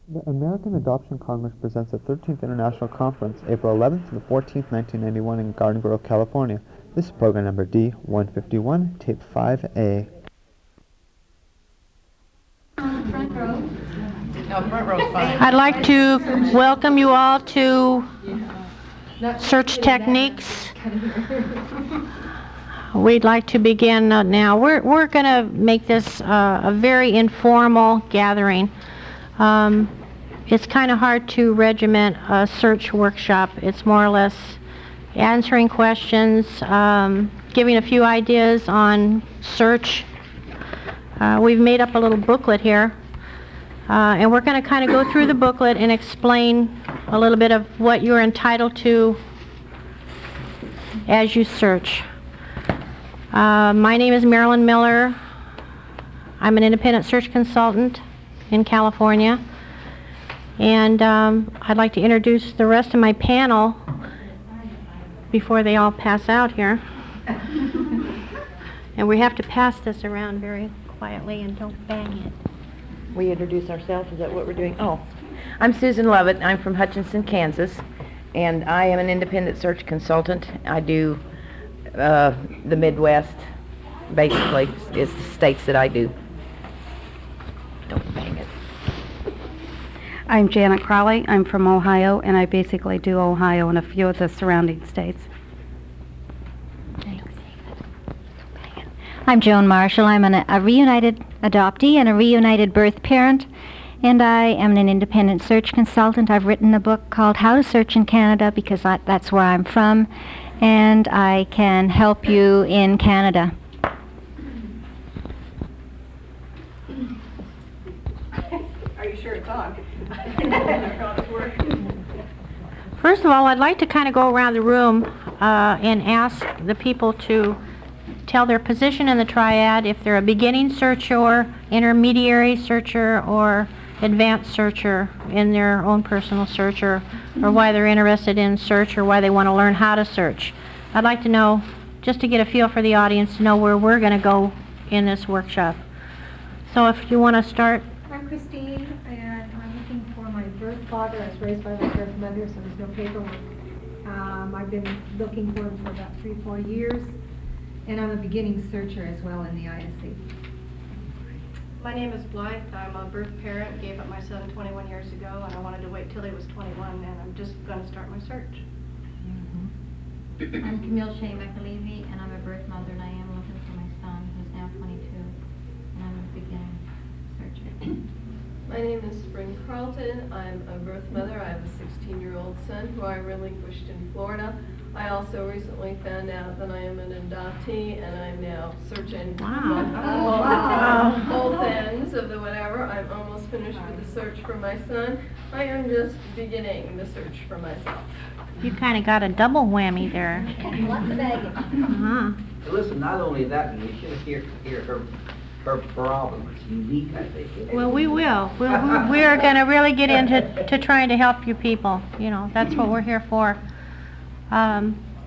The American Adoption Congress presents the 13th International Conference, April 11th to the 14th, 1991 in Garden Grove, California. This is program number D151, tape 5A. Front row. No, front row's fine. I'd like to welcome you all to Search Techniques. We'd like to begin now. We're going to make this a very informal gathering. It's kind of hard to regiment a search workshop. It's more or less answering questions, giving a few ideas on search. We've made up a little booklet here, and we're going to kind of go through the booklet and explain a little bit of what you're entitled to as you search. My name is Marilyn Miller. I'm an independent search consultant in California, and I'd like to introduce the rest of my panel before they all pass out here. And we have to pass this around very quietly and don't bang it. We introduce ourselves, is that what we're doing? Oh, I'm Susan Lovett. I'm from Hutchinson, Kansas, and I am an independent search consultant. I do the Midwest, basically, is the states that I do. Don't bang it. I'm Janet Crowley. I'm from Ohio, and I basically do Ohio and a few of the surrounding states. I'm Joan Marshall. I'm a reunited adoptee and a reunited birth parent, and I am an independent search consultant. I've written a book called How to Search in Canada because that's where I'm from, and I can help you in Canada. Are you sure it's on? First of all, I'd like to kind of go around the room and ask the people to tell their position in the triad, if they're a beginning searcher, intermediary searcher, or advanced searcher in their own personal search, or why they're interested in search, or why they want to learn how to search. I'd like to know, just to get a feel for the audience, to know where we're going to go in this workshop. So if you want to start. I'm Christine, and I'm looking for my birth father. I was raised by my birth mother, so there's no paperwork. I've been looking for him for about 3-4 years, and I'm a beginning searcher as well in the ISC. My name is Blythe. I'm a birth parent, gave up my son 21 years ago, and I wanted to wait till he was 21, and I'm just going to start my search. I'm Camille Shea McAlevey, and I'm a birth mother, and I am looking for my son, who's now 22, and I'm a beginning searcher. My name is Spring Carlton. I'm a birth mother. I have a 16-year-old son who I relinquished in Florida. I also recently found out that I am an adoptee, and I'm now searching both ends of the whatever. I'm almost finished with the search for my son. I am just beginning the search for myself. You kind of got a double whammy there. Lots of baggage. Listen, not only that, we should hear her problem. It's unique, I think. Well, we will. We are going to really get into trying to help you people. You know, that's what we're here for.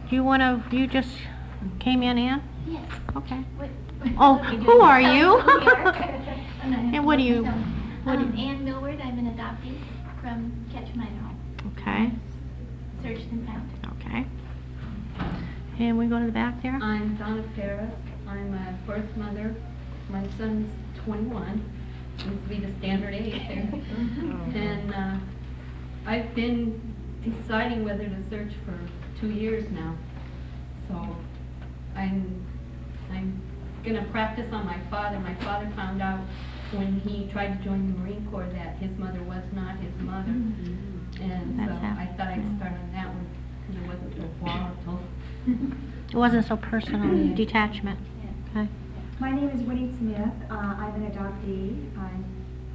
You just came in, Ann? Yes. Okay. Oh, who are you? And what do you? Ann Millward. I'm an adoptee from Ketchum, Idaho. Okay. Searched and found. Okay. And we go to the back there? I'm Donna Ferris. I'm a birth mother. My son's 21. Seems to be the standard age there. And I've been deciding whether to search for 2 years now. So I'm going to practice on my father. My father found out when he tried to join the Marine Corps that his mother was not his mother. And so I thought I'd start on that one because it wasn't so volatile. It wasn't so personal. Detachment. Okay. My name is Winnie Smith. I'm an adoptee. I'm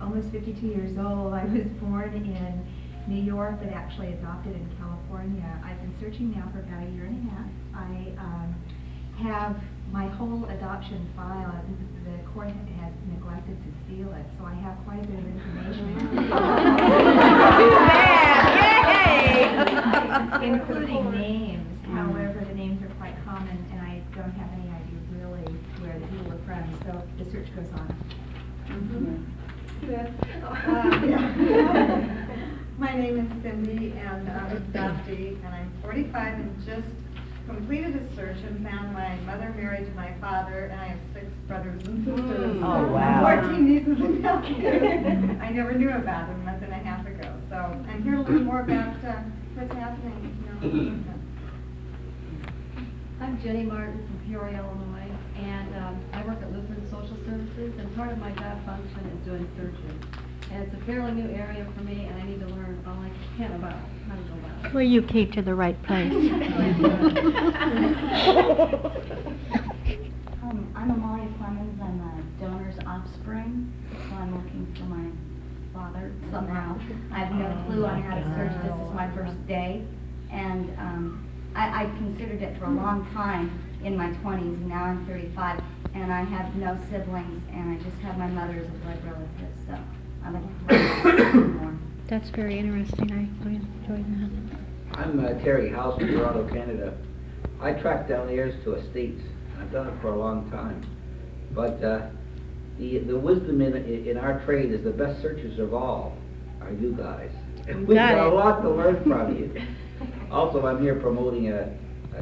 almost 52 years old. I was born in New York, but actually adopted in California. I've been searching now for about 1.5 years. I have my whole adoption file. The court had neglected to seal it, so I have quite a bit of information. Including names. However, the names are quite common, and I don't have any idea really where the people are from, so the search goes on. My name is Cindy, and I'm an adoptee, and I'm 45 and just completed a search and found my mother married to my father, and I have 6 brothers and sisters. Oh, wow. 14 nieces and nephews. I never knew about them a month and a half ago, so I'm here to learn more about what's happening. I'm Jenny Martin from Peoria, Illinois, and I work at Lutheran Social Services, and part of my job function is doing searches. And it's a fairly new area for me, and I need to learn all I can about how to go about it. Well, you came to the right place. I'm Amalia Clemens. I'm a donor's offspring, so I'm looking for my father somehow. I have no clue on how to search. This is my first day, and I considered it for a long time in my 20s, and now I'm 35, and I have no siblings, and I just have my mother as a blood relative, so I'm looking for more. That's very interesting. I enjoyed that. I'm Terry House from Toronto, Canada. I track down heirs to estates. I've done it for a long time. But the wisdom in our trade is the best searchers of all are you guys. And we've got a lot to learn from you. Also, I'm here promoting a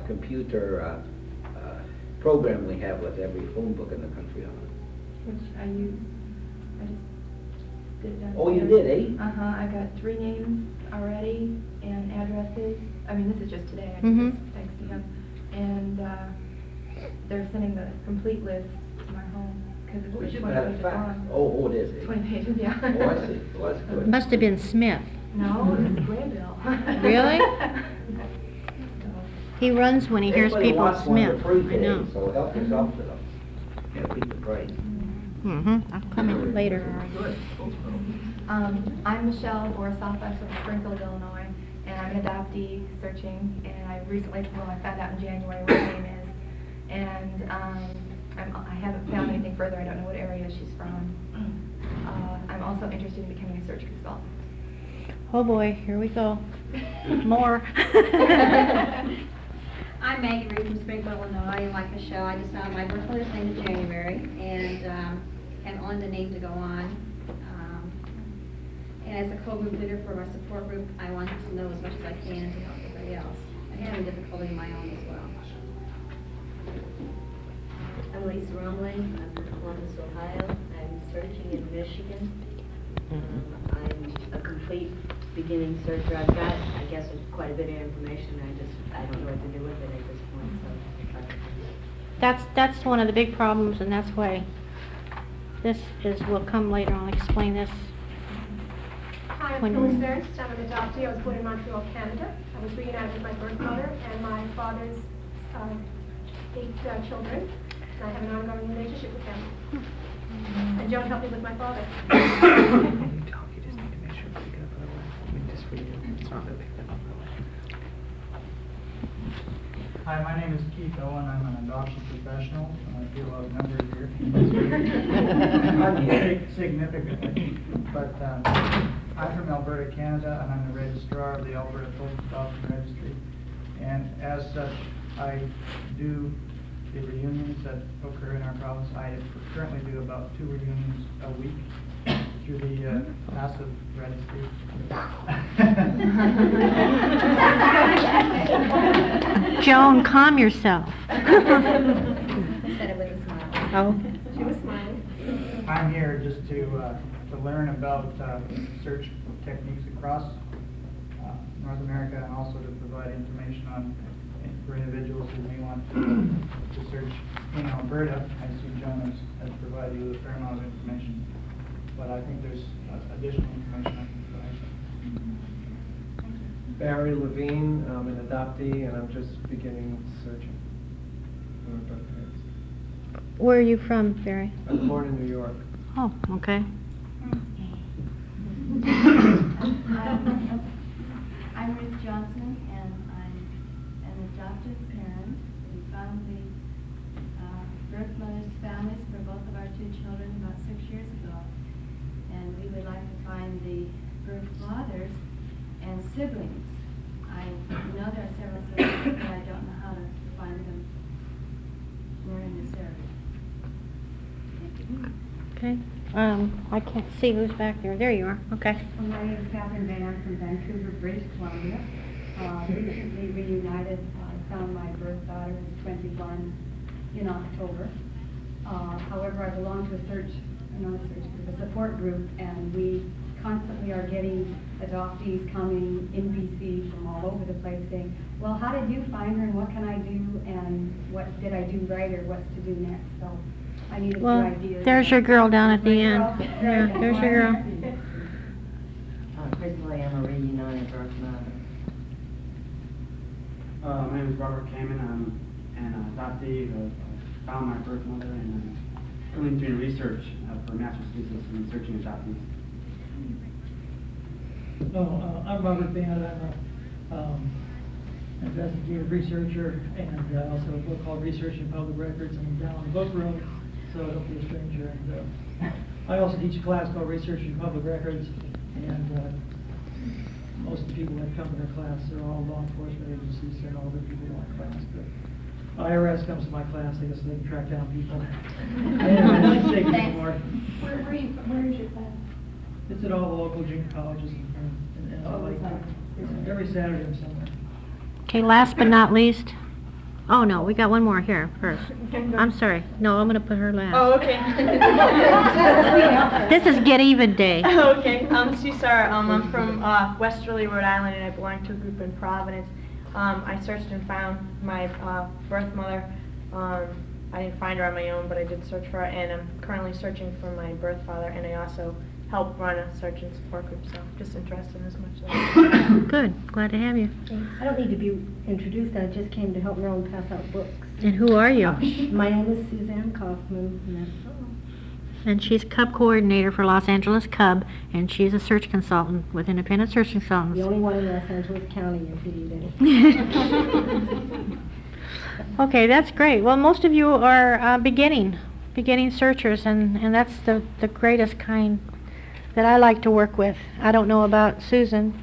computer program we have with every phone book in the country on it. Which I use. I just did that. Oh, you did, eh? I got 3 names already and addresses. I mean, this is just today. I Mhm. just texted him. And they're sending the complete list to my home because it's Oh, like you 20 had a pages fax. long. Oh, it is, eh? 20 pages, yeah. Oh, I see. Oh, that's good. Must have been Smith. No, it's Glanville. Really? He runs when he hears Everybody people wants one Smith. for free I today, know. so help yourself to them. You know, keep the price. I'll come in later. Good. I'm Michelle Borisoff. I'm from Springfield, Illinois, and I'm an adoptee searching. And I recently, I found out in January what her name is, and I haven't found anything further. I don't know what area she's from. I'm also interested in becoming a search consultant. Oh boy, here we go. More. I'm Maggie Reed from Springfield, Illinois, and like Michelle, I just found my birth mother's name in January, and am on the name to go on. And as a co-group leader for my support group, I want to know as much as I can to help everybody else. I'm having difficulty in my own as well. I'm Lisa Rumley. I'm from Columbus, Ohio. I'm searching in Michigan. I'm a complete beginning searcher. I've got, I guess, quite a bit of information. I don't know what to do with it at this point. So That's one of the big problems, and that's why this will come later. I'll explain this. Hi, I'm Phyllis Ernst. I'm an adoptee. I was born in Montreal, Canada. I was reunited with my birth mother and my father's 8 children. And I have an ongoing relationship with them. And Joan helped me with my father. Hi, my name is Keith Owen. I'm an adoption professional. I feel a number here. Significantly. But I'm from Alberta, Canada, and I'm the registrar of the Alberta Postal Adoption Registry. And as such, I do the reunions that occur in our province. I currently do about 2 reunions a week through the passive registry. Joan, calm yourself. Said it with a smile. Oh. She was smiling. I'm here just to learn about search techniques across North America, and also to provide information on for individuals who may want to search in Alberta. I see Joan has provided you with a fair amount of information, but I think there's additional information I can provide. Barry Levine, I'm an adoptee, and I'm just beginning searching for birth parents. Where are you from, Barry? I was born in New York. Oh, okay. I'm Ruth Johnson, and I'm an adoptive parent. We found the birth mother's families for both of our 2 children about 6 years ago. And we would like to find the birth fathers and siblings. I know there are several siblings, but I don't know how to find them. We're in this area. Thank you. Okay. I can't see who's back there. There you are. Okay. My name is Catherine Van. I'm from Vancouver, British Columbia. Recently reunited. I found my birth daughter who's 21 in October. However, I belong to a support group, and we constantly are getting adoptees coming in BC from all over the place saying, well, how did you find her and what can I do and what did I do right or what's to do next? So I need a few Well, ideas. there's your girl down at the end. Yeah, Yeah, there's your girl. Recently, I'm a reunited birth mother. My name is Robert Kamen. I'm an adoptee. Found my birth mother and currently doing research for master's thesis in searching adoptees. I'm Robert Bannett. I'm an investigative researcher, and also a book called Researching Public Records. I'm down in the book room, so don't be a stranger. And I also teach a class called Researching Public Records, and most of the people that come to their class are all law enforcement agencies and all the people in my class. But IRS comes to my class, I guess they can track down people. I don't take anymore. Where is your class? It's at all the local junior colleges and every Saturday I'm somewhere. Okay, last but not least. Oh, no, we got one more here first. I'm sorry. No, I'm going to put her last. Oh, okay. This is Get Even Day. Okay, Sarah. I'm from Westerly, Rhode Island, and I belong to a group in Providence. I searched and found my birth mother. I didn't find her on my own, but I did search for her, and I'm currently searching for my birth father, and I also help run a search and support group, so just interested in as much as Good. Glad to have you. I don't need to be introduced. I just came to help Marilyn pass out books. And who are you? My name is Suzanne Kaufman, and that's all. And she's Cub Coordinator for Los Angeles Cub, and she's a search consultant with Independent Search Consultants. The only one in Los Angeles County, if you need any. Okay, that's great. Well, most of you are beginning searchers, and that's the greatest kind that I like to work with. I don't know about Susan,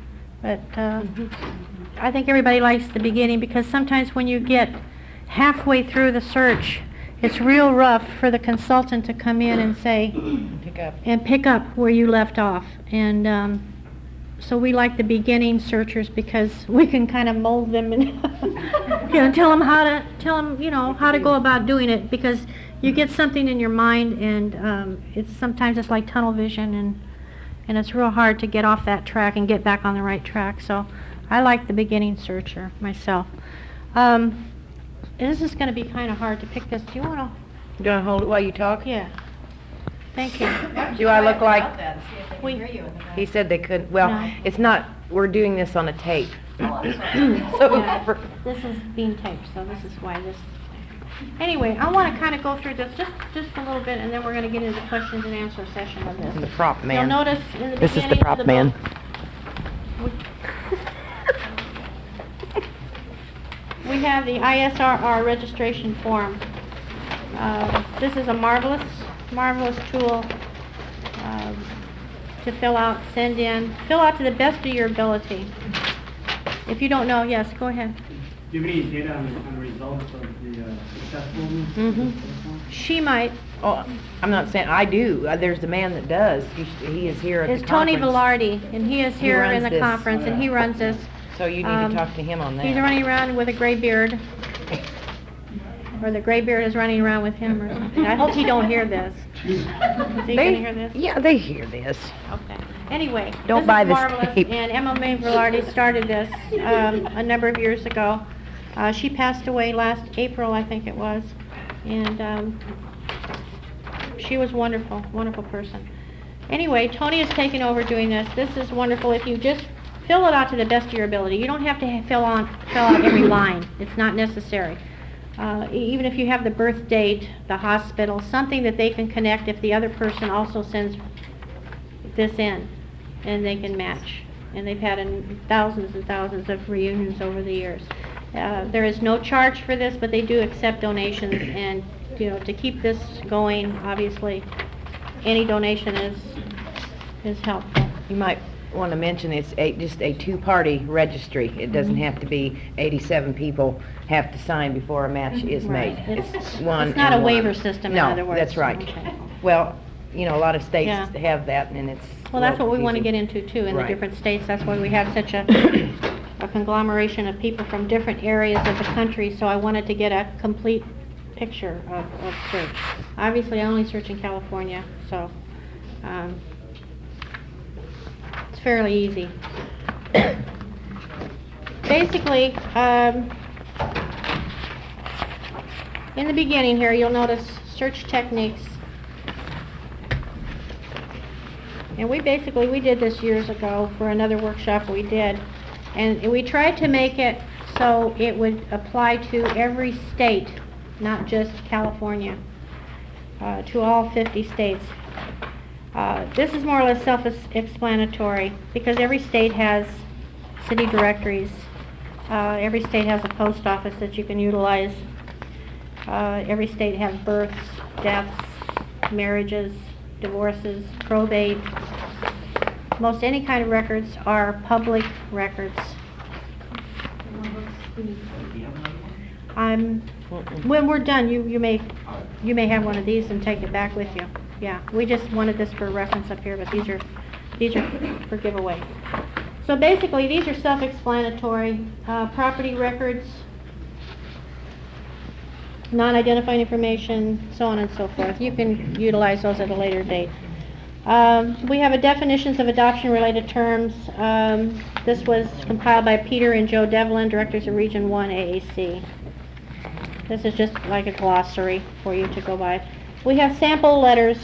but I think everybody likes the beginning, because sometimes when you get halfway through the search, it's real rough for the consultant to come in and say, pick up where you left off. And so we like the beginning searchers because we can kind of mold them and tell them how to go about doing it, because you get something in your mind, and sometimes it's like tunnel vision, and it's real hard to get off that track and get back on the right track. So I like the beginning searcher myself. This is going to be kind of hard to pick this. Do you want to hold it while you talk? Yeah. Thank you. Do I look like? He said they could. Well, No. It's not. We're doing this on a tape. Yeah, this is being taped, so this is why this. Anyway, I want to kind of go through this just a little bit, and then we're going to get into the questions and answer session of this. The prop man. You'll notice in the This is the beginning prop of the man. book, we have the ISRR registration form. This is a marvelous tool to fill out, send in, fill out to the best of your ability. If you don't know, yes, go ahead. Do you have any data on the results of the successful? Mm-hmm. She might. Oh, I'm not saying I do. There's the man that does. He is here at It's the Tony conference. Velarde, and he is He here runs in the this. conference, and he runs this. So you need to talk to him on that. He's running around with a gray beard, or the gray beard is running around with him, or something. I hope he don't hear this. Is he going to hear this? Yeah, they hear this. Okay. Anyway, Don't this buy is this marvelous, tape. and MMA Velarde started this a number of years ago. She passed away last April, I think it was, and she was wonderful person. Anyway, Tony is taking over doing this. This is wonderful. If you just fill it out to the best of your ability, you don't have to fill out every line. It's not necessary. Even if you have the birth date, the hospital, something that they can connect if the other person also sends this in, and they can match. And they've had thousands and thousands of reunions over the years. There is no charge for this, but they do accept donations, and to keep this going, obviously, any donation is helpful. You might want to mention it's just a two-party registry. It doesn't have to be 87 people have to sign before a match is Right. made. It's one. It's not and a one. waiver system, in No, other words. that's right. Okay. Well, a lot of states Yeah. have that, and it's Well, that's what we want to get confusing. into too, in the Right. different states. That's why we have such a conglomeration of people from different areas of the country, so I wanted to get a complete picture of search. Obviously, I only search in California, so it's fairly easy. Basically, in the beginning here, you'll notice search techniques. And we did this years ago for another workshop we did. And we tried to make it so it would apply to every state, not just California, to all 50 states. This is more or less self-explanatory because every state has city directories. Every state has a post office that you can utilize. Every state has births, deaths, marriages, divorces, probate. Most any kind of records are public records. When we're done, you may have one of these and take it back with you. Yeah, we just wanted this for reference up here, but these are for giveaway. So basically, these are self-explanatory. Property records, non-identifying information, so on and so forth. You can utilize those at a later date. We have a definitions of adoption-related terms. This was compiled by Peter and Joe Devlin, directors of Region 1 AAC. This is just like a glossary for you to go by. We have sample letters.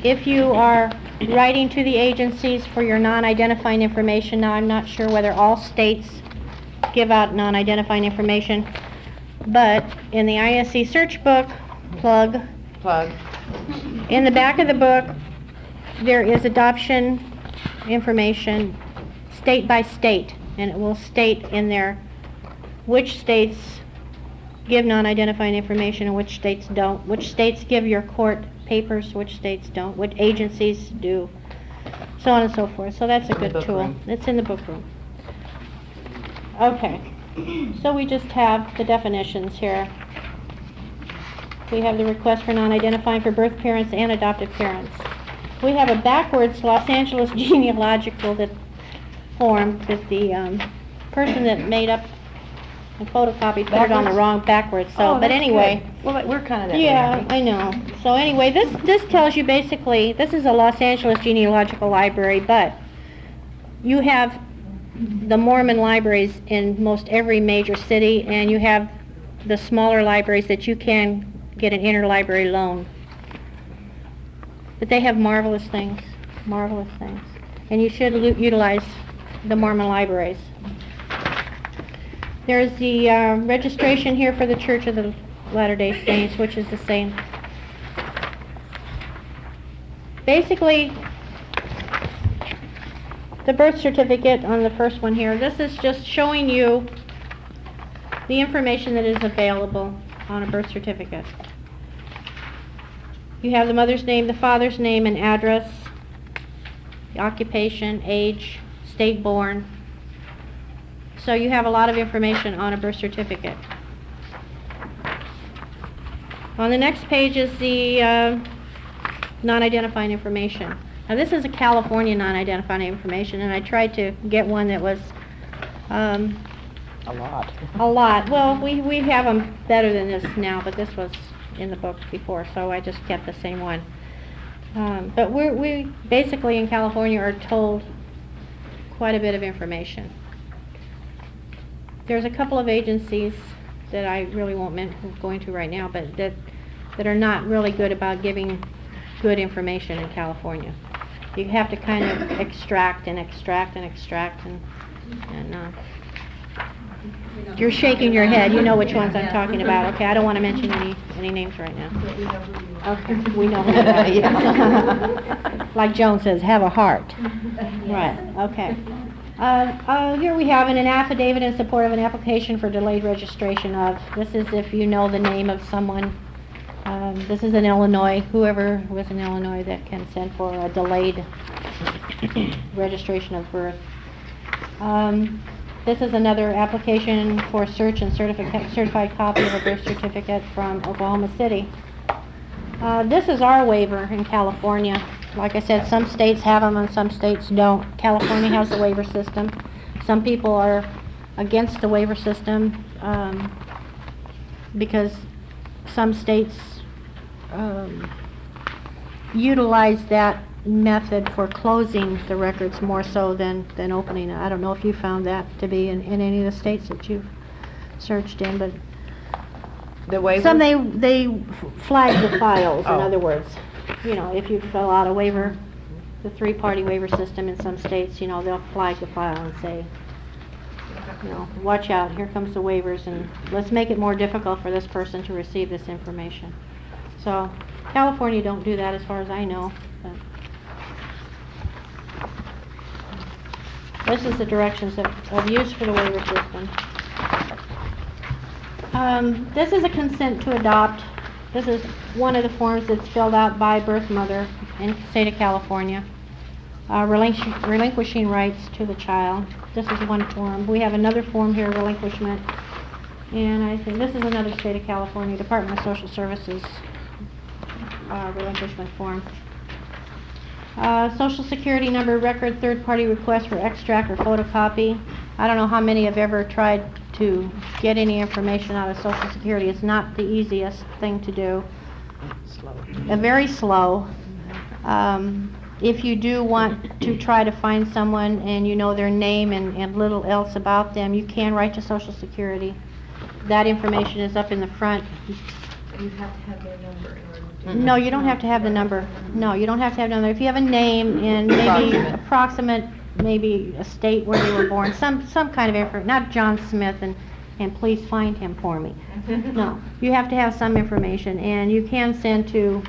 If you are writing to the agencies for your non-identifying information, now I'm not sure whether all states give out non-identifying information, but in the ISC search book, plug, in the back of the book, there is adoption information state by state, and it will state in there which states give non-identifying information and which states don't, which states give your court papers, which states don't, which agencies do, so on and so forth. So that's a good tool. It's in the book room. Okay, so we just have the definitions here. We have the request for non-identifying for birth parents and adoptive parents. We have a backwards Los Angeles genealogical form that the person that made up and photocopied put it on the wrong backwards. So, but anyway. Well, we're kind of that way, Yeah, aren't we? I know. So anyway, this tells you basically, this is a Los Angeles genealogical library, but you have the Mormon libraries in most every major city, and you have the smaller libraries that you can get an interlibrary loan. But they have marvelous things, and you should utilize the Mormon libraries. There's the registration here for the Church of the Latter-day Saints, which is the same. Basically, the birth certificate on the first one here, this is just showing you the information that is available on a birth certificate. You have the mother's name, the father's name and address, the occupation, age, state born. So you have a lot of information on a birth certificate. On the next page is the non-identifying information. Now this is a California non-identifying information, and I tried to get one that was A lot. a lot. Well, we have them better than this now, but this was in the book before, so I just kept the same one. But we basically in California are told quite a bit of information. There's a couple of agencies that I really won't go into right now, but that are not really good about giving good information in California. You have to kind of extract and you're shaking your head. You know which ones I'm talking about. Okay, I don't want to mention any names right now. Okay, we know who they are. Like Joan says, have a heart. Right, okay. Here we have an affidavit in support of an application for delayed registration of. This is if you know the name of someone. This is in Illinois. Whoever was in Illinois that can send for a delayed registration of birth. This is another application for search and certified copy of a birth certificate from Oklahoma City. This is our waiver in California. Like I said, some states have them and some states don't. California has the waiver system. Some people are against the waiver system because some states utilize that method for closing the records more so than opening it. I don't know if you found that to be in any of the states that you've searched in, but The waiver? some they flag the files, in Oh. other words. You know, if you fill out a waiver, the three-party waiver system in some states, you know, they'll flag the file and say, you know, watch out, here comes the waivers, and let's make it more difficult for this person to receive this information. So, California don't do that as far as I know. But this is the directions that I've used for the waiver system. This is a consent to adopt. This is one of the forms that's filled out by birth mother in the state of California. Relinquishing rights to the child. This is one form. We have another form here, relinquishment. And I think this is another state of California, Department of Social Services relinquishment form. Social Security number, record, third-party request for extract or photocopy. I don't know how many have ever tried to get any information out of Social Security. It's not the easiest thing to do. Very slow. If you do want to try to find someone and you know their name and little else about them, you can write to Social Security. That information is up in the front. You have to have their number in order to do No, you don't have to have the number. No, you don't have to have the number. If you have a name and maybe approximate, maybe a state where they were born, some kind of information, not John Smith and please find him for me. No, you have to have some information, and you can send to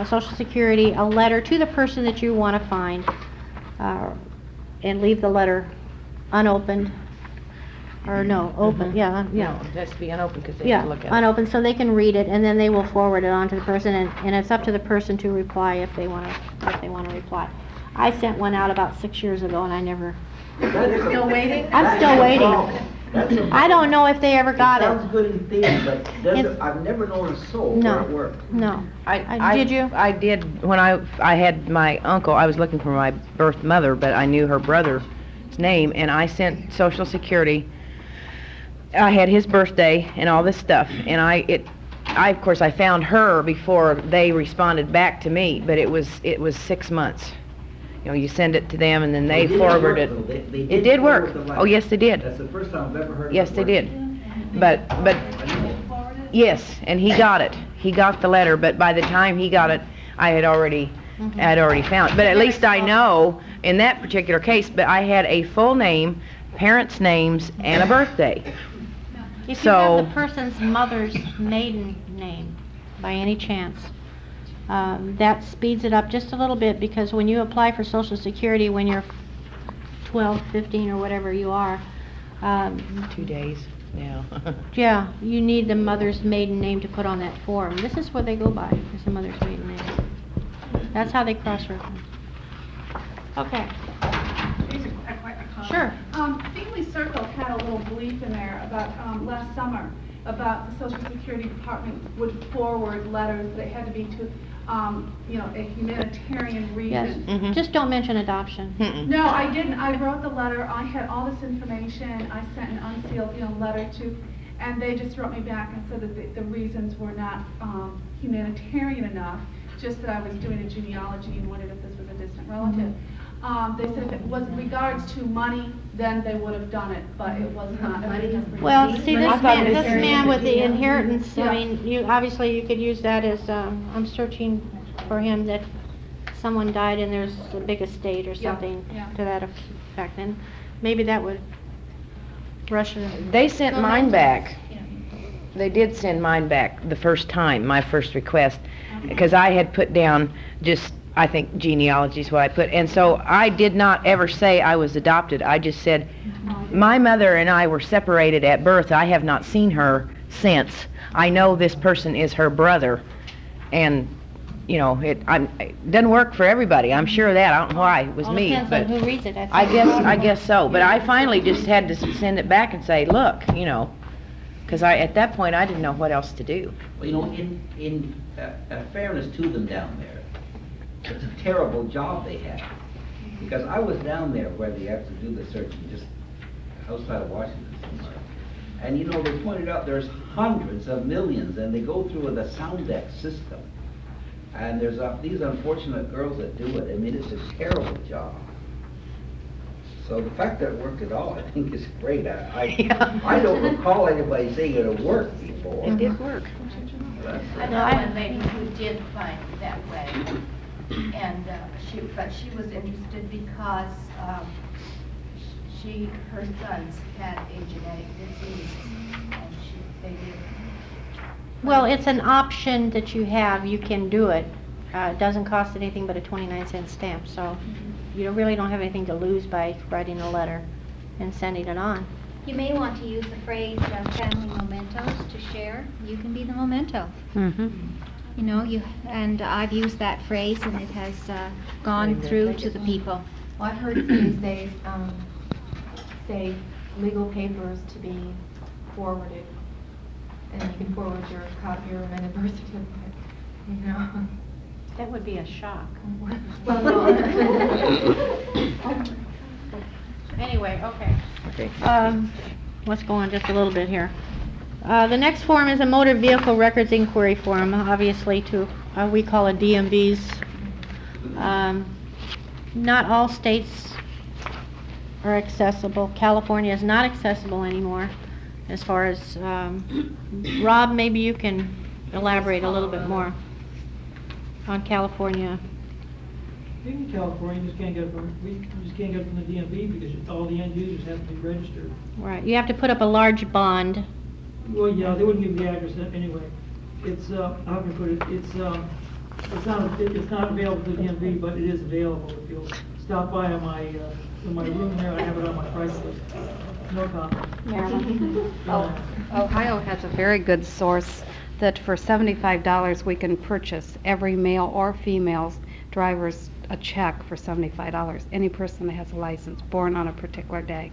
Social Security a letter to the person that you want to find, and leave the letter unopened, or no, open, yeah. No, it has to be unopened because they Yeah, have to look at it. unopened, so they can read it, and then they will forward it on to the person, and it's up to the person to reply if they want to reply. I sent one out about 6 years ago, and I never... You're still waiting? I'm still waiting. I don't know if they ever got it. Sounds good in theory, but It's- I've never known a soul No. where it worked. No. Did you? I did. When I had my uncle, I was looking for my birth mother, but I knew her brother's name, and I sent Social Security. I had his birthday and all this stuff, and I of course I found her before they responded back to me, but it was 6 months. You know, you send it to them and then they forward it. It did work. Oh, yes, they did. That's the first time I've ever heard of Yes, it they working. did. But yes, and he got it. He got the letter, but by the time he got it, I had already found it. But at least I know in that particular case, but I had a full name, parents' names, and a birthday. If you have the person's mother's maiden name, by any chance, that speeds it up just a little bit, because when you apply for Social Security when you're 12, 15, or whatever you are, 2 days now. yeah, you need the mother's maiden name to put on that form. This is what they go by, is the mother's maiden name. That's how they cross-reference. Okay. Sure. Family Circle had a little belief in there about, last summer, about the Social Security Department would forward letters that had to be to, a humanitarian reason. Yes. Just don't mention adoption. No, I didn't. I wrote the letter. I had all this information. I sent an unsealed, letter to, and they just wrote me back and said that the reasons were not humanitarian enough, just that I was doing a genealogy and wondered if this was a distant relative. They said if it was in regards to money, then they would have done it, but it was not. Well, see, this man with the inheritance, I mean, you could use that as, I'm searching for him that someone died and there's a big estate or something to that effect, and maybe that would rush it. They sent mine back. They did send mine back the first time, my first request, because I had put down just, I think genealogy is what I put, and so I did not ever say I was adopted. I just said, my mother and I were separated at birth. I have not seen her since. I know this person is her brother, and it doesn't work for everybody. I'm sure of that. I don't know why it was me, Depends but on who reads it. I guess so. But I finally just had to send it back and say, look, because at that point I didn't know what else to do. Well, in fairness to them down there, it's a terrible job they have. Because I was down there where they have to do the searching, just outside of Washington somewhere. And you know, they pointed out there's hundreds of millions, and they go through with a Soundex system. And there's these unfortunate girls that do it. I mean, it's a terrible job. So the fact that it worked at all, I think, is great. I don't recall anybody saying it worked before. It did work. I know one lady who did find it that way, and but she was interested because her sons had a genetic disease, and they did. Well, it's an option that you have. You can do it. It doesn't cost anything but a 29-cent stamp, so you really don't have anything to lose by writing a letter and sending it on. You may want to use the phrase family mementos to share. You can be the memento. Mm-hmm. You know, and I've used that phrase, and it has gone through to the people. Well, I've heard you say legal papers to be forwarded, and you can forward your copy of your amended birth certificate, you know. That would be a shock. Well, no. Anyway, okay. Okay. Let's go on just a little bit here. The next form is a motor vehicle records inquiry form, obviously we call it DMVs. Not all states are accessible. California is not accessible anymore. As far as, Rob, maybe you can elaborate a little bit more on California. In California, you just can't get it from the DMV because all the end users have to be registered. Right, you have to put up a large bond. Well, yeah, they wouldn't give the address anyway. It's, how can I put it, it's not available to the DMV, but it is available. If you'll stop by in my room there, I have it on my price list. No comment. Ohio has a very good source that for $75 we can purchase every male or female driver's a check for $75. Any person that has a license born on a particular day.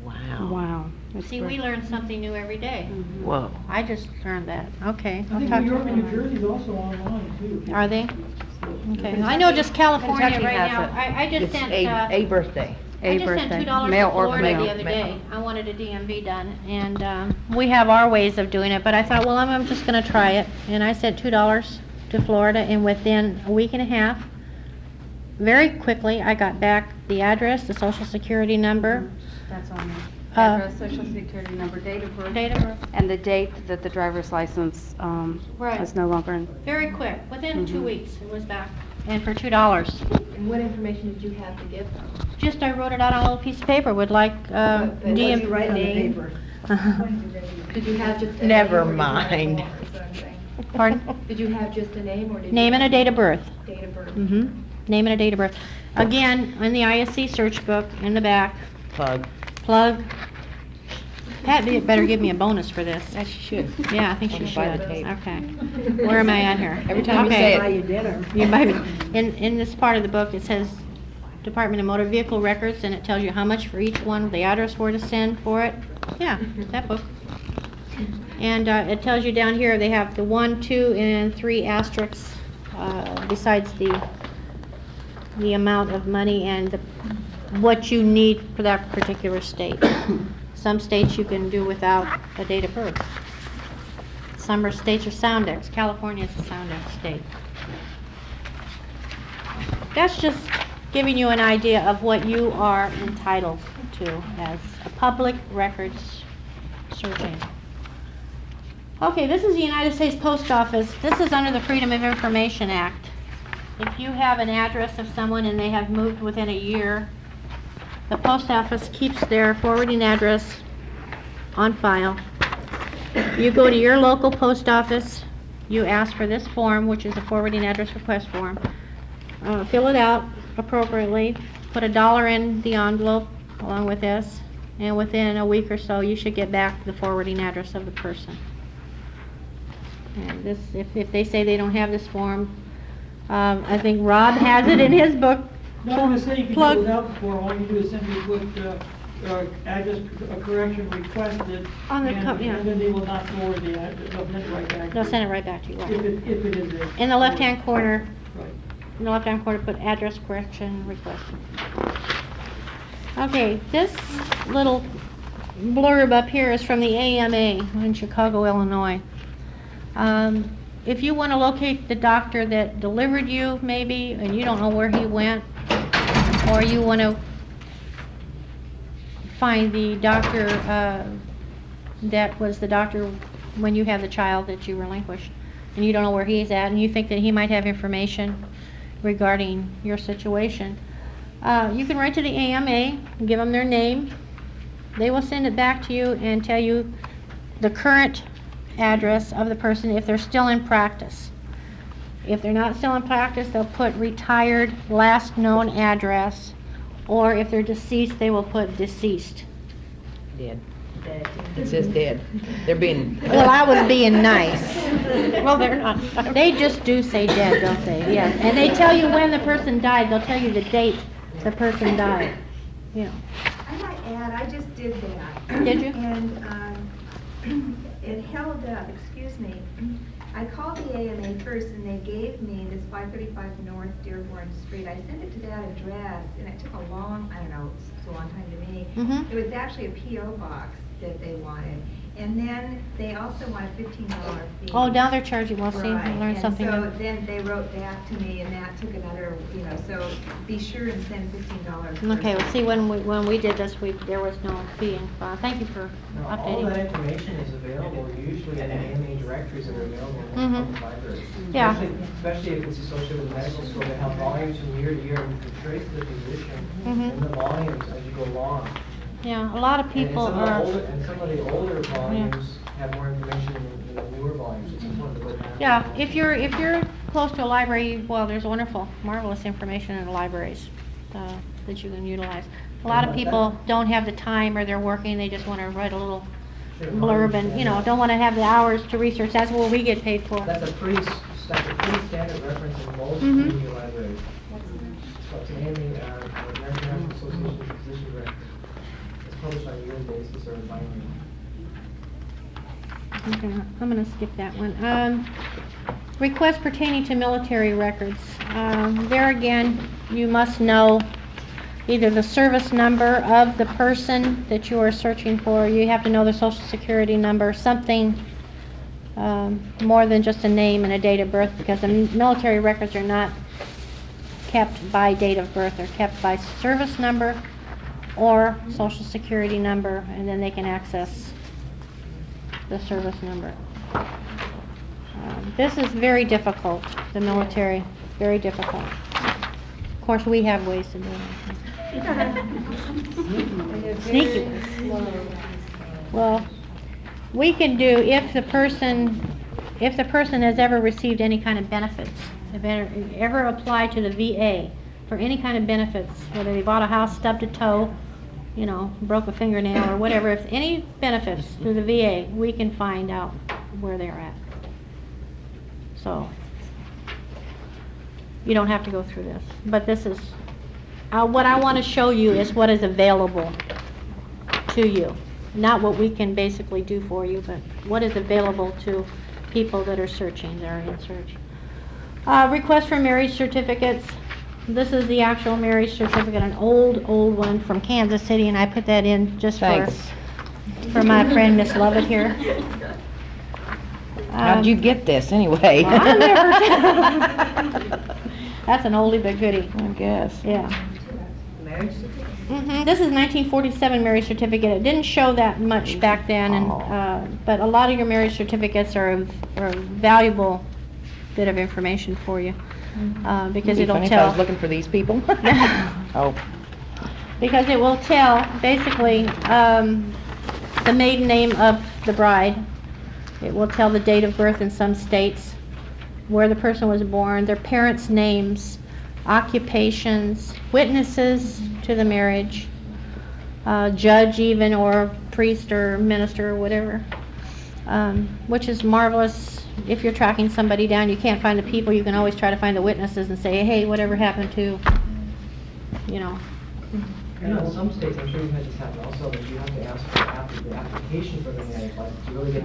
Wow. Wow. That's See, great. we learn something new every day. Whoa. I just learned that. Okay. I think New York and New Jersey is also online too. Are they? Okay. I know just California Kentucky right has now. it. I just It's sent. a birthday. I just sent $2 Male to or Florida female. the other day. I wanted a DMV done, and we have our ways of doing it. But I thought, well, I'm just going to try it, and I sent $2 to Florida, and within a week and a half, very quickly, I got back the address, the social security number. That's on there. Address, social security number, date of birth. Date of birth. And the date that the driver's license Right. is no longer in. Very quick. Within 2 weeks, it was back, and for $2. And what information did you have to give them? Just I wrote it out on a little piece of paper with like But what DM. did you write on the paper? Did you have just a Never name or mind. did you have a form or something? Pardon? Did you have just a name or did Name you and a date of birth. Date of birth. Mm-hmm. Name and a date of birth. Again, in the ISC search book, in the back. Plug. Plug. Pat better give me a bonus for this. That should. Yeah, I think she Wanna should. buy the tape. Okay. Where am I at here? Every time you Okay. say it. Buy you dinner. You buy me. In this part of the book, it says Department of Motor Vehicle Records, and it tells you how much for each one, the address where to send for it. Yeah, that book. And it tells you down here, they have the 1, 2, and 3 asterisks besides the amount of money and what you need for that particular state. Some states you can do without a date of birth. Some states are Soundex. California is a Soundex state. That's just giving you an idea of what you are entitled to as a public records searching. Okay, this is the United States Post Office. This is under the Freedom of Information Act. If you have an address of someone and they have moved within a year, the post office keeps their forwarding address on file. You go to your local post office, you ask for this form, which is a forwarding address request form. Fill it out appropriately, put $1 in the envelope along with this, and within a week or so you should get back the forwarding address of the person. And this, if they say they don't have this form, I think Rob has it in his book. No, I'm gonna say you can do Plug. it without the form, all you do is simply put address correction requested. On the and yeah. and then they will not forward the address, they'll send it right back. They'll send it right back to you, right. If it is a. In the left-hand corner, Right. in the left-hand corner, put address correction requested. Okay, this little blurb up here is from the AMA in Chicago, Illinois. If you want to locate the doctor that delivered you, maybe, and you don't know where he went, or you want to find the doctor that was the doctor when you had the child that you relinquished, and you don't know where he's at, and you think that he might have information regarding your situation, you can write to the AMA, give them their name. They will send it back to you and tell you the current address of the person if they're still in practice. If they're not still in practice, they'll put retired, last known address, or if they're deceased, they will put deceased. Dead. It says dead. They're being... Well, I was being nice. Well, they're not. They just do say dead, don't they? Yeah. And they tell you when the person died. They'll tell you the date the person died. You know. I might add, I just did that. Did you? And it held up, excuse me. I called the AMA first and they gave me this 535 North Dearborn Street. I sent it to that address and it took a long, I don't know, it's a long time to me. Mhm. It was actually a P.O. box that they wanted. And then they also wanted a $15 fee. Oh, now they're charging. Well, see, Right. you learned something And new. so then they wrote back to me and that took another, so be sure and send $15. Okay, well, see, when we did this, there was no fee involved. Thank you for Now, all updating. that information is available usually in the AMA directories that are available in Mhm. the public library. Yeah. Especially if it's associated with medical school, they have volumes from year to year, and you can trace the physician Mhm. in the volumes as you go along. Yeah, a lot of people are... And some of the older volumes have more information than the newer volumes. It's important to look at. Yeah, if you're close to a library, well, there's wonderful, marvelous information in the libraries that you can utilize. A lot of people don't have the time, or they're working, they just want to write a little blurb and, don't want to have the hours to research. That's what we get paid for. That's a pretty standard reference in most Mhm. community libraries. So it's an AMA, American National Association of Physician Records. It's published on a yearly basis or biannually. Okay, I'm going to skip that one. Requests pertaining to military records. There again, you must know either the service number of the person that you are searching for. You have to know their social security number, something more than just a name and a date of birth, because the military records are not kept by date of birth. They're kept by service number or social security number, and then they can access the service number. This is very difficult, the military, very difficult. Of course, we have ways to do it. Sneaky ways. Well, we can do, if the person has ever received any kind of benefits, if ever applied to the VA for any kind of benefits, whether they bought a house, stubbed a toe, broke a fingernail or whatever, if any benefits through the VA, we can find out where they're at. So, you don't have to go through this. But this is, what I want to show you is what is available to you. Not what we can basically do for you, but what is available to people that are searching, that are in search. Request for marriage certificates. This is the actual marriage certificate, an old one from Kansas City, and I put that in just for my friend Miss Lovett here. How'd you get this anyway? I never That's an oldie but goodie. I guess. Yeah. Marriage certificate? This is 1947 marriage certificate. It didn't show that much back then, and but a lot of your marriage certificates are a valuable bit of information for you. Because it'll funny tell. if I was looking for these people. Oh. Because it will tell basically the maiden name of the bride. It will tell the date of birth in some states, where the person was born, their parents' names, occupations, witnesses to the marriage, judge even, or priest or minister or whatever, which is marvelous. If you're tracking somebody down, you can't find the people, you can always try to find the witnesses and say, hey, whatever happened to, I know in some states, I'm sure you've had this happen also, that you have to ask for the application for the mechanic license to really get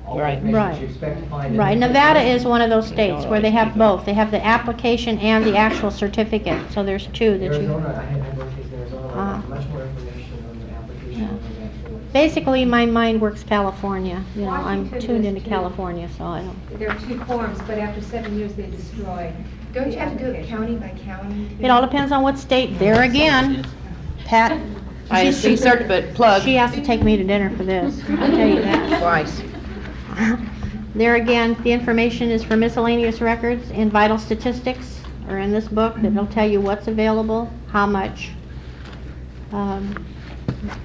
all the Right. information that you Right. expect to find. in Right, the Nevada license. is one of those states where they have both. They have the application and the actual certificate, so there's two that you... Arizona, I had one case in Arizona where Uh-huh. there's much more information on the application than the actual. Basically, my mind works California. You know, I'm Washington tuned does into too. California, so I don't... There are 2 forms, but after 7 years, they destroy. Don't the you have to do it application. county by county? It all depends on what state. There again, Pat... I see search, but plug. She has to take me to dinner for this, I'll tell you that. Twice. There again, the information is for miscellaneous records and vital statistics are in this book that'll tell you what's available, how much.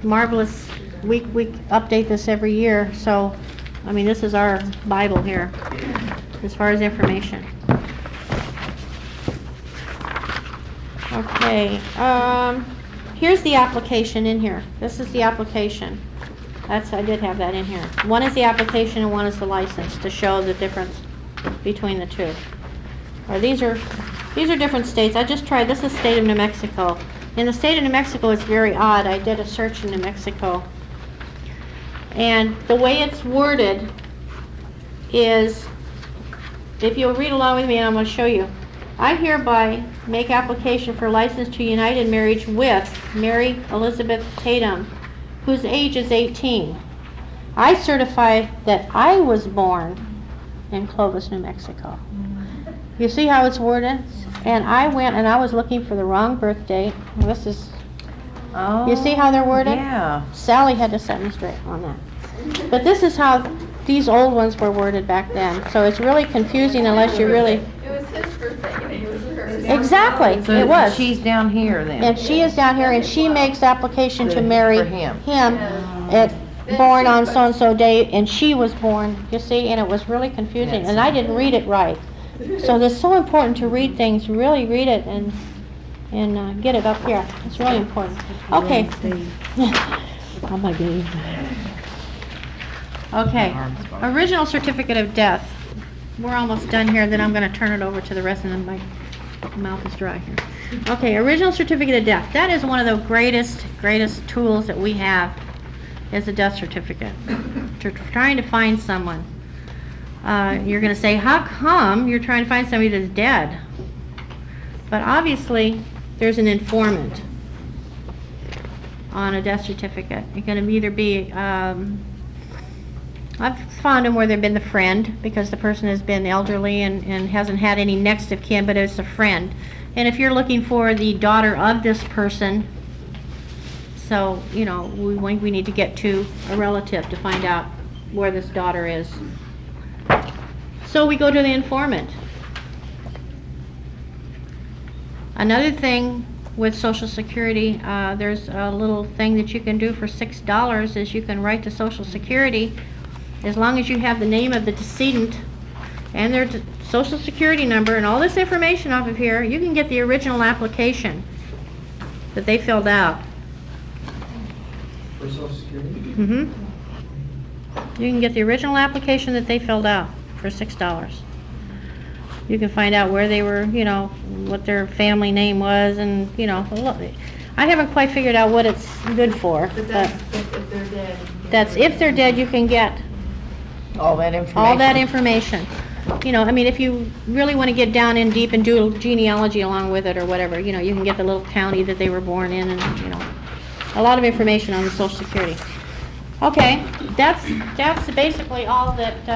Marvelous, we update this every year, so, I mean, this is our Bible here, as far as information. Okay, here's the application in here. This is the application. I did have that in here. One is the application and one is the license to show the difference between the two. Or these are different states. I just tried, this is state of New Mexico. In the state of New Mexico, it's very odd. I did a search in New Mexico. And the way it's worded is, if you'll read along with me, and I'm going to show you. I hereby make application for license to united marriage with Mary Elizabeth Tatum, whose age is 18. I certify that I was born in Clovis, New Mexico. You see how it's worded? And I went and I was looking for the wrong birth date. This is, you see how they're worded? Yeah. Sally had to set me straight on that. But this is how these old ones were worded back then. So it's really confusing unless you really... It was his birthday, it was hers. Exactly, So it was. she's down here then. And she is down here, and she makes application to marry For him. born on so-and-so date, and she was born, you see, and it was really confusing, and I didn't read it right. So it's so important to read things, really read it, and get it up here. It's really important. Okay. Oh my God. Okay, original certificate of death. We're almost done here, then I'm going to turn it over to the rest, and my mouth is dry here. Okay, original certificate of death. That is one of the greatest tools that we have, is a death certificate. Trying to find someone. You're going to say, how come you're trying to find somebody that's dead? But obviously, there's an informant on a death certificate. You're going to either be... I've found them where they've been the friend, because the person has been elderly and hasn't had any next of kin, but it's a friend. And if you're looking for the daughter of this person, so, you know, we need to get to a relative to find out where this daughter is. So we go to the informant. Another thing with Social Security, there's a little thing that you can do for $6 is you can write to Social Security, as long as you have the name of the decedent and their Social Security number and all this information off of here, you can get the original application that they filled out. For Social Security? You can get the original application that they filled out for $6. You can find out where they were, you know, what their family name was, and, you know, I haven't quite figured out what it's good for. But that's if they're dead. That's if they're dead, you can get all that information. all that information. You know, I mean, if you really want to get down in deep and do a genealogy along with it or whatever, you know, you can get the little county that they were born in, and, you know, a lot of information on the Social Security. Okay, that's basically all that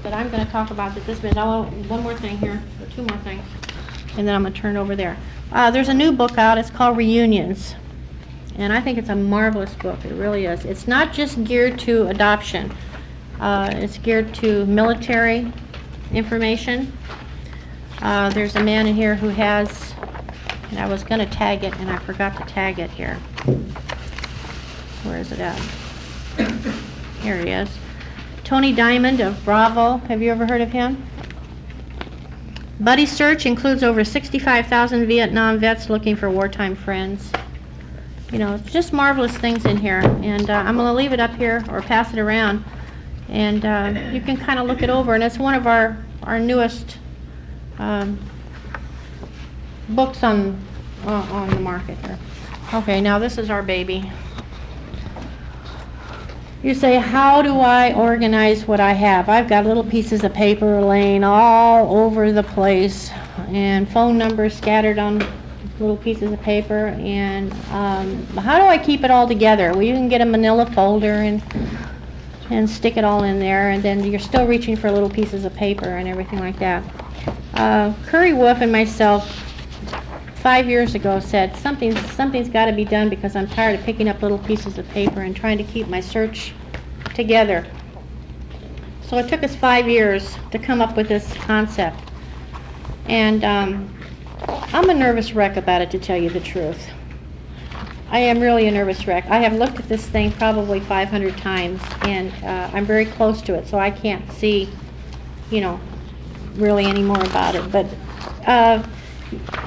that I'm going to talk about at this minute. I want one more thing here, or two more things, and then I'm going to turn it over there. There's a new book out. It's called Reunions, and I think it's a marvelous book. It really is. It's not just geared to adoption. It's geared to military information. There's a man in here who has, and I was going to tag it, and I forgot to tag it here. Where is it at? Here he is. Tony Diamond of Bravo. Have you ever heard of him? Buddy Search includes over 65,000 Vietnam vets looking for wartime friends. You know, it's just marvelous things in here. And I'm going to leave it up here or pass it around. And you can kind of look it over. And it's one of our newest books on the market here. Okay, now this is our baby. You say, how do I organize what I have? I've got little pieces of paper laying all over the place and phone numbers scattered on little pieces of paper. And how do I keep it all together? Well, you can get a manila folder and stick it all in there, and then you're still reaching for little pieces of paper and everything like that. Curry Wolf and myself 5 years ago said something's got to be done because I'm tired of picking up little pieces of paper and trying to keep my search together. So it took us 5 years to come up with this concept. And I'm a nervous wreck about it, to tell you the truth. I am really a nervous wreck. I have looked at this thing probably 500 times, and I'm very close to it, so I can't see, really any more about it. But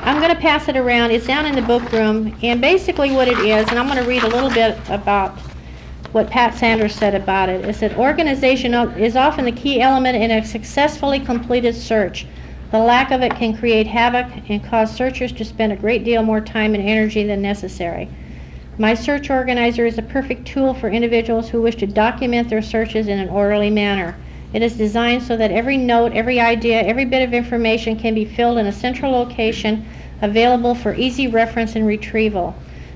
I'm going to pass it around. It's down in the book room, and basically what it is, and I'm going to read a little bit about what Pat Sanders said about it. It said, organization is often the key element in a successfully completed search. The lack of it can create havoc and cause searchers to spend a great deal more time and energy than necessary. My search organizer is a perfect tool for individuals who wish to document their searches in an orderly manner. It is designed so that every note, every idea, every bit of information can be filled in a central location available for easy reference and retrieval.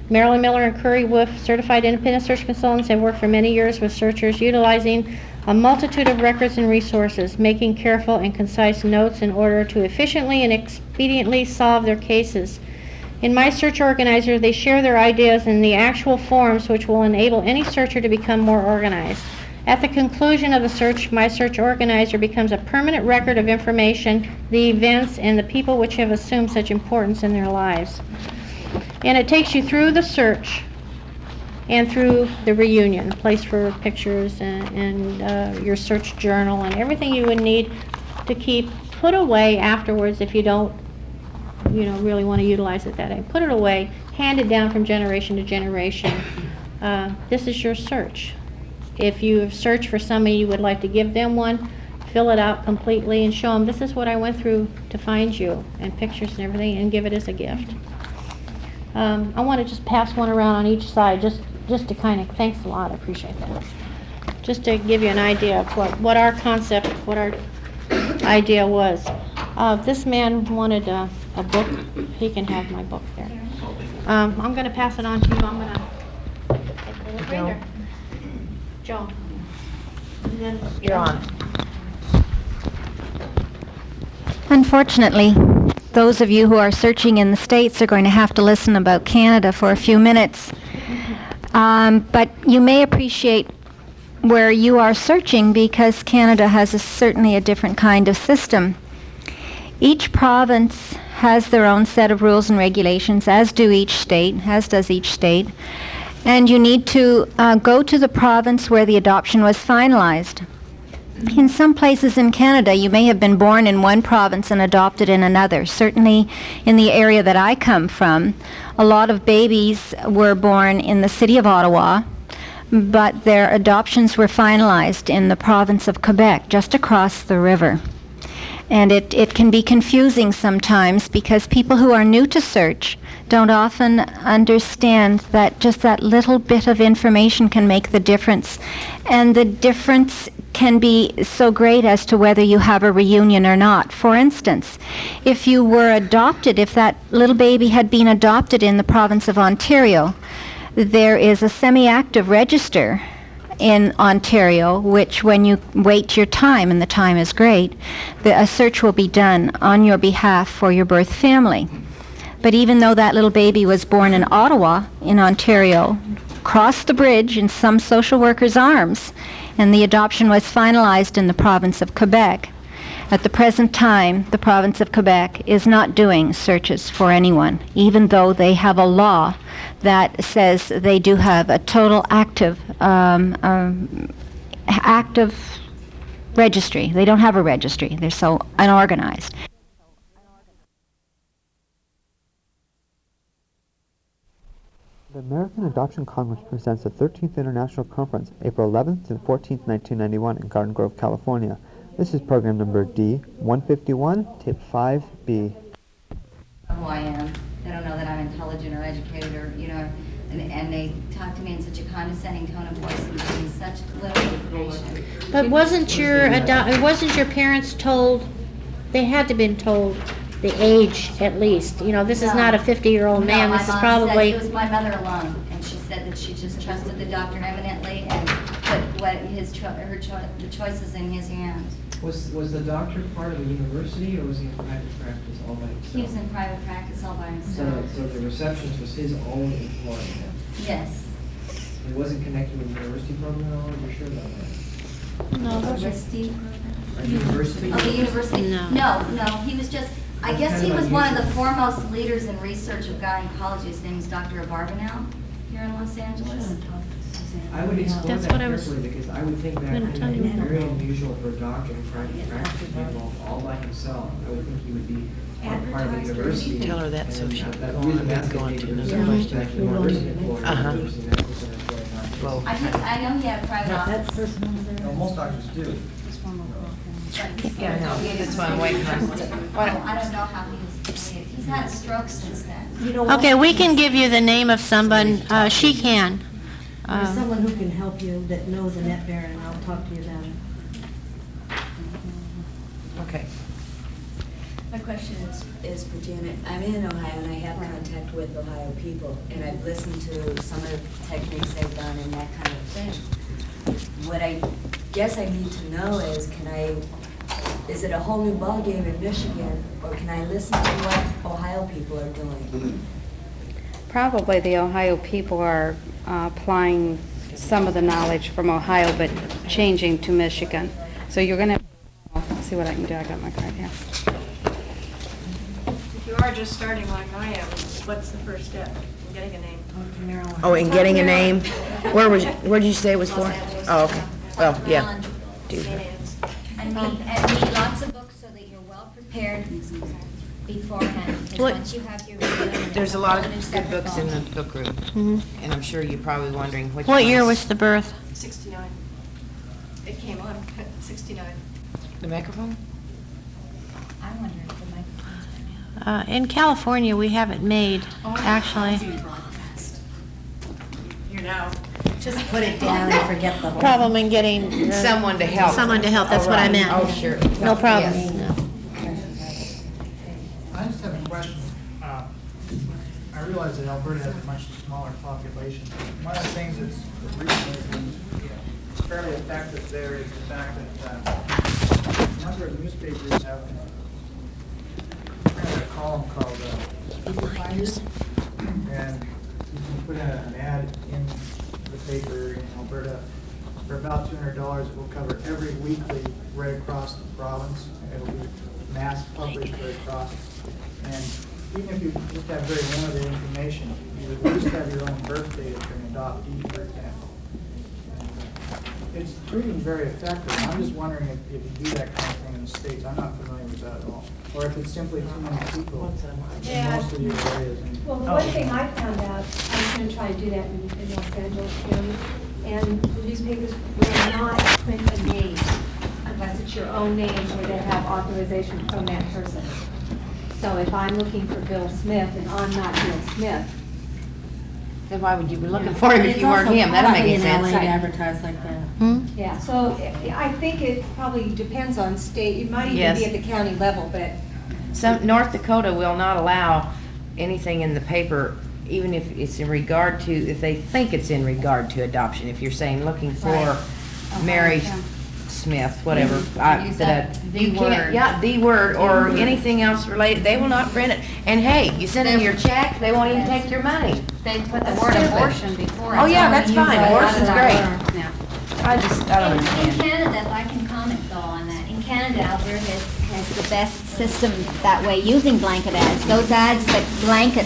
Marilyn Miller and Curry Wolf, certified independent search consultants, have worked for many years with searchers utilizing a multitude of records and resources, making careful and concise notes in order to efficiently and expediently solve their cases. In my search organizer, they share their ideas in the actual forms which will enable any searcher to become more organized. At the conclusion of the search, my search organizer becomes a permanent record of information, the events, and the people which have assumed such importance in their lives. And it takes you through the search and through the reunion, a place for pictures and your search journal and everything you would need to keep put away afterwards if you don't really want to utilize it that day. Put it away, hand it down from generation to generation. This is your search. If you have searched for somebody you would like to give them one, fill it out completely and show them this is what I went through to find you, and pictures and everything, and give it as a gift. I want to just pass one around on each side, just to kind of, thanks a lot, I appreciate that. Just to give you an idea of what our concept, what our idea was. This man wanted a book. He can have my book there. I'm going to pass it on to you. I'm going to take a little breather. Joe. And then You're on. Unfortunately, those of you who are searching in the States are going to have to listen about Canada for a few minutes. But you may appreciate where you are searching because Canada has certainly a different kind of system. Each province has their own set of rules and regulations, as does each state. And you need to go to the province where the adoption was finalized. In some places in Canada, you may have been born in one province and adopted in another. Certainly in the area that I come from, a lot of babies were born in the city of Ottawa, but their adoptions were finalized in the province of Quebec, just across the river. And it can be confusing sometimes because people who are new to search don't often understand that just that little bit of information can make the difference. And the difference can be so great as to whether you have a reunion or not. For instance, if you were adopted, if that little baby had been adopted in the province of Ontario, there is a semi-active register in Ontario, which when you wait your time, and the time is great, a search will be done on your behalf for your birth family. But even though that little baby was born in Ottawa, in Ontario, crossed the bridge in some social worker's arms, and the adoption was finalized in the province of Quebec, at the present time, the province of Quebec is not doing searches for anyone, even though they have a law that says they do have a total active registry. They don't have a registry. They're so unorganized. The American Adoption Congress presents the 13th International Conference, April 11th and 14th, 1991 in Garden Grove, California. This is program number D151, tape 5B. Who I am. They don't know that I'm intelligent. intelligent or educated or, and they talk to me in such a condescending tone of voice and give me such little information. But wasn't your parents told, they had to been told the age at least? This is not a 50-year-old man, this is probably... It was my mother alone, and she said that she just trusted the doctor eminently and put the choices in his hands. Was the doctor part of the university, or was he in private practice all by himself? He was in private practice all by himself. So the receptionist was his own employee? Yes. It wasn't connected with the university program at all, you're sure about that? No. University program? University? Oh, the university? No, he was just, I guess he was one of the foremost leaders in research of gynecology. His name is Dr. Barbanel here in Los Angeles. I would explore That's that what I was carefully, because I would think that gonna would tell be you. very unusual for a doctor in private practice to be involved all by himself. I would think he would be part of the university. Tell her that and so she can that go reason on that's and go on going to to another so much question. back to the university employee. Uh-huh. University medical center employee, not Well, I know he had a private office. No, most doctors do. Yeah, no, that's why I'm waiting on. I don't know how he's had a stroke since then. Okay, we can give you the name of someone, she can. There's someone who can help you that knows Annette Barron, and I'll talk to you about it. Okay. My question is for Janet. I'm in Ohio and I have contact with Ohio people, and I've listened to some of the techniques they've done and that kind of thing. What I guess I need to know is, is it a whole new ballgame in Michigan, or can I listen to what Ohio people are doing? Probably the Ohio people are applying some of the knowledge from Ohio, but changing to Michigan. So you're going to, let's see what I can do. I got my card here. If you are just starting like I am, what's the first step in getting a name? Oh, and getting a name? Where did you say it was for? Oh, okay. Well, yeah. And read lots of books so that you're well prepared beforehand. Because What- once you have your review, There's a lot of good separate books in the volumes. book room, Mhm. and I'm sure you're probably wondering which What year ones- was the birth? 69. It came on, 69. The microphone? I wonder if the microphone's In California, we have it made, actually. You're now. Just put it down and forget the whole. Problem in getting... Someone to help. Someone to help, that's what I right. meant. Oh, sure. No problem. Yes. No. I just have a question. I realize that Alberta has a much smaller population. One of the things that's recently been fairly effective there is the fact that a number of newspapers have a column called Finders, and you can put an ad in the paper in Alberta for about $200. It will cover every weekly right across the province. It'll be mass published right across. And even if you just have very limited information, you would at least have your own birth date if you're an adoptee, for example. It's proving very effective. I'm just wondering if you do that kind of thing in the States. I'm not familiar with that at all. Or if it's simply too many people in most of your areas. Well, the one thing I found out, I was going to try to do that in Los Angeles County, and the newspapers will not print a name unless it's your own name or they have authorization from that person. So if I'm looking for Bill Smith and I'm not Bill Smith. Then why would you be looking for him if you weren't him? That doesn't make any sense. Advertise like that. Yeah, so I think it probably depends on state, it might even Yes. be at the county level, but North Dakota will not allow anything in the paper, even if it's in regard to, if they think it's in regard to adoption. If you're saying looking for Right. Mary yeah. Smith, whatever. Use that the you can't, word. yeah, the word or anything else related, they will not print it. And hey, you send them your check, they won't even take your money. They put the That's word stupid. abortion before it. Oh, yeah, So that's you fine. use Abortion's that great. word. Yeah. I don't In understand. Canada, if I can comment though on that, in Canada, Alberta has the best system that way using blanket ads. Those ads that blanket,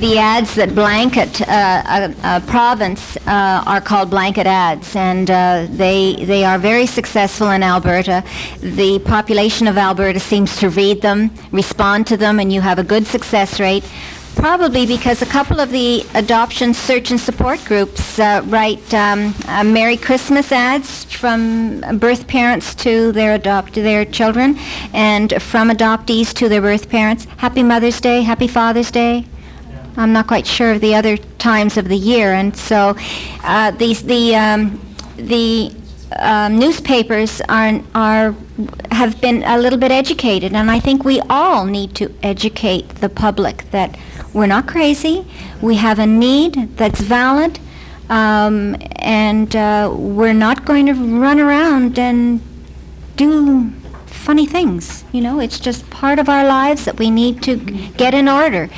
The ads that blanket a province are called blanket ads, and they are very successful in Alberta. The population of Alberta seems to read them, respond to them, and you have a good success rate. Probably because a couple of the adoption search and support groups write Merry Christmas ads from birth parents to their children, and from adoptees to their birth parents. Happy Mother's Day, Happy Father's Day. I'm not quite sure of the other times of the year, and so the newspapers have been a little bit educated, and I think we all need to educate the public that we're not crazy, we have a need that's valid, and we're not going to run around and do funny things. You know, it's just part of our lives that we need to get in order.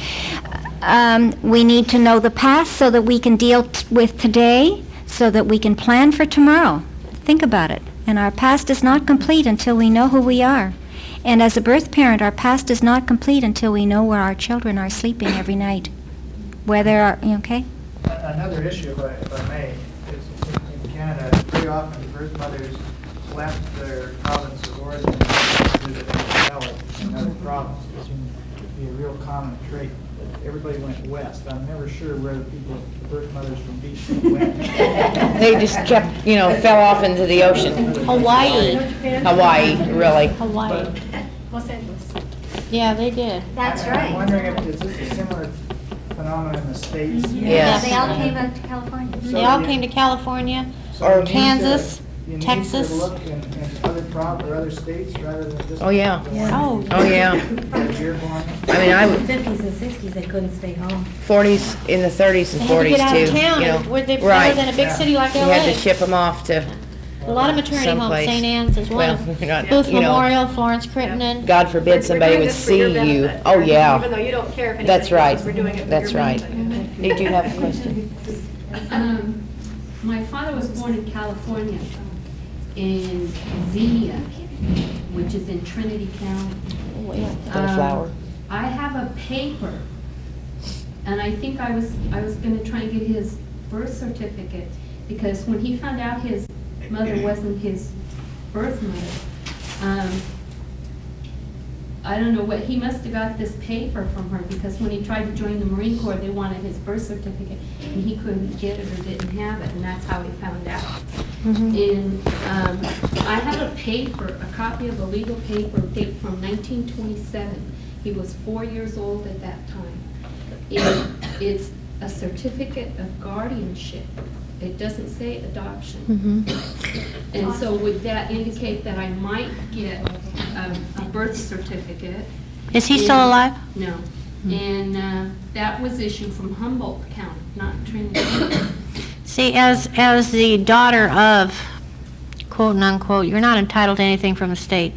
We need to know the past so that we can deal with today, so that we can plan for tomorrow. Think about it. And our past is not complete until we know who we are. And as a birth parent, our past is not complete until we know where our children are sleeping every night. Whether, okay? Another issue, if I may, is in Canada, very often birth mothers left their province of origin due to infidelity in another province. It seems to be a real common trait. Everybody went west. I'm never sure where the people, the birth mothers from BC went. They just kept, fell off into the ocean. Hawaii. Hawaii, really. Hawaii. Los Angeles. Yeah, they did. That's I'm right. wondering if is this a similar phenomenon in the States? Yeah, they all came out to California. They all came to California, So Kansas, you need Texas. to look in other or other states rather than just. Oh, yeah. the one Oh. Oh, yeah. that you're born in. I mean, In the 50s and 60s, they couldn't stay home. 40s, in the 30s and They had to 40s get out too. of town, you know. where they Right. rather than a big city like You LA. had to ship them off to A lot of maternity homes, someplace. St. Anne's is one. Well, you're not, Booth you know, Memorial, Florence Crittenden. God forbid somebody would see you. Oh, yeah. Even though you don't care if anybody That's right. knows we're doing it for That's your right. benefit. Did you have a question? My father was born in California, in Xenia, which is in Trinity County. Oh, yeah. Got a flower. I have a paper, and I think I was gonna try and get his birth certificate, because when he found out his mother wasn't his birth mother, I don't know what, he must have got this paper from her, because when he tried to join the Marine Corps, they wanted his birth certificate, and he couldn't get it or didn't have it, and that's how he found out. And I have a paper, a copy of a legal paper dated from 1927. He was 4 years old at that time. It's a certificate of guardianship. It doesn't say adoption. And so would that indicate that I might get a birth certificate? Is he still alive? No. And that was issued from Humboldt County, not Trinity. See, as the daughter of, quote unquote, you're not entitled to anything from the state.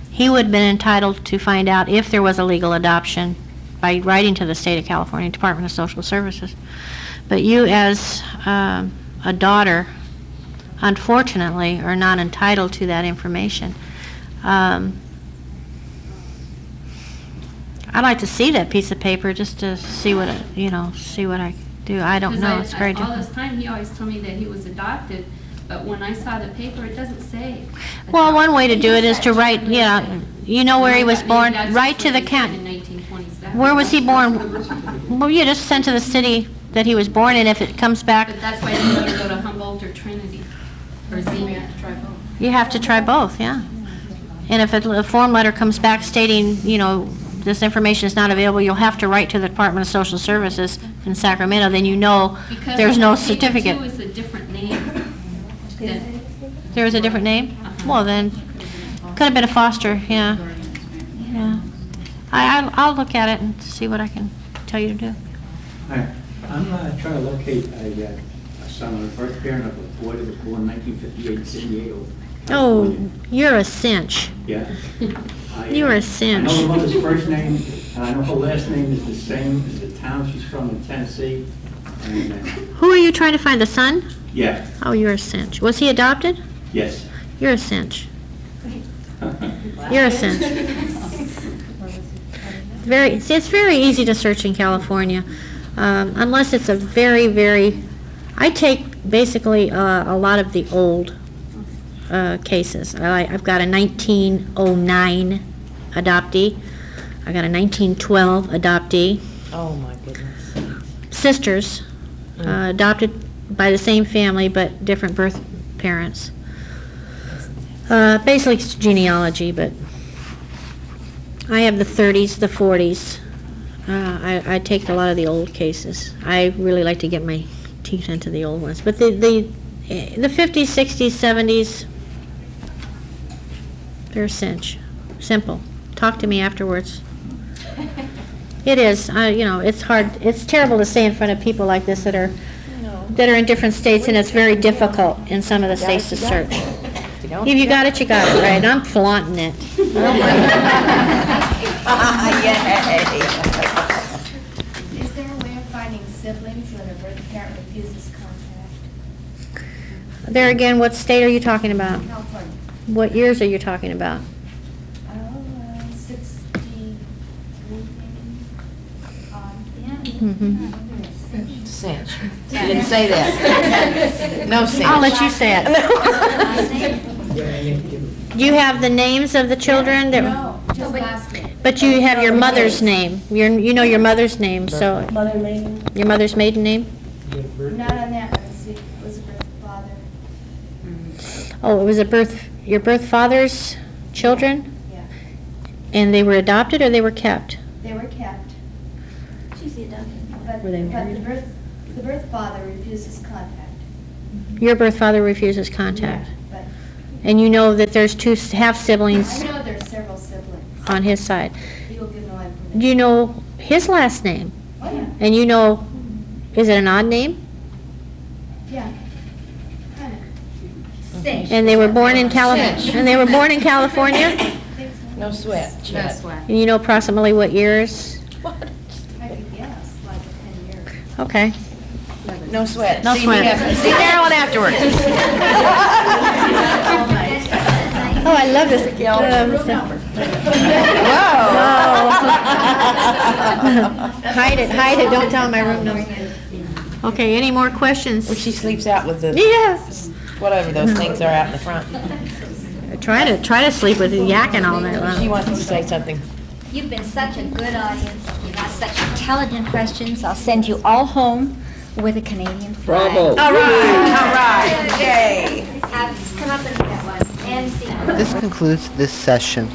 He would have been entitled to find out if there was a legal adoption by writing to the state of California Department of Social Services. But you as a daughter, unfortunately, are not entitled to that information. I'd like to see that piece of paper just to see what, see what I can do. I don't know, it's very All difficult. this time, he always told me that he was adopted, but when I saw the paper, it doesn't say. Well, one way to do it is to write, you know where he was born, That's write to what the he said county. in 1927. Where was he born? Well, you just send to the city that he was born in. If it comes back, But that's why you know to go to Humboldt or Trinity, or Xenia. you have to try both, yeah. And if a form letter comes back stating, this information is not available, you'll have to write to the Department of Social Services in Sacramento, then you know Because there's no paper certificate. two is a different name. than- There is a different name? Well, then, could have been a foster, yeah. Yeah. I'll look at it and see what I can tell you to do. Hi, I'm trying to locate a son, a birth parent of a boy that was born in 1958 in San Diego. Oh, you're a cinch. Yeah. You're a I cinch. know the mother's first name, and I know her last name is the same as the town she's from in Tennessee. And, Who are you trying to find, the son? yeah, Oh, you're a cinch. Was he adopted? yes. You're a cinch. You're a cinch. It's very easy to search in California, unless it's a very, very, I take basically a lot of the old cases. I've got a 1909 adoptee. I got a 1912 adoptee. Oh, my goodness. Sisters, adopted by the same family but different birth parents. Basically it's genealogy, but I have the 30s, the 40s, I take a lot of the old cases. I really like to get my teeth into the old ones. But the 50s, 60s, 70s, they're a cinch. Simple. Talk to me afterwards. It is. It's hard. It's terrible to say in front of people like this that are in different states, and it's very difficult in some of the states to search. If you got it, you got it, right? I'm flaunting it. Is there a way of finding siblings when a birth parent refuses contact? There again, what state are you talking about? California. What years are you talking about? 63 Mm-hmm. Cinch. You didn't say that. No cinch. I'll let you say it. Do you have the names of the children? No, just last name. But you have your mother's name. You know your mother's name, so. Mother maiden? Your mother's maiden name? Not on that one, see, it was a birth father. Oh, it was your birth father's children? Yeah. And they were adopted or they were kept? They were kept. She's the adopted. But Were they married? the birth father refuses contact. Your birth father refuses contact. But And you know that there's two half-siblings I know there's several siblings. on his side. He will give no information. Do you know his last name? Oh, yeah. And you know, is it an odd name? Yeah. Kind of. Cinch. And they were born in California. And they were born in California? No sweat. No sweat. And you know approximately what years? I could guess, like 10 years. Okay. No sweat. No See sweat. me see Carolyn afterwards. Oh, I love this. Hide it, don't tell my room number. Okay, any more questions? When she sleeps out with the, Yes. whatever those things are out in the front. Try to sleep with yakking all night long. She wants to say something. You've been such a good audience. You've asked such intelligent questions. I'll send you all home with a Canadian flag. Bravo. All right, yay. Come up and get one. And see. This concludes this session.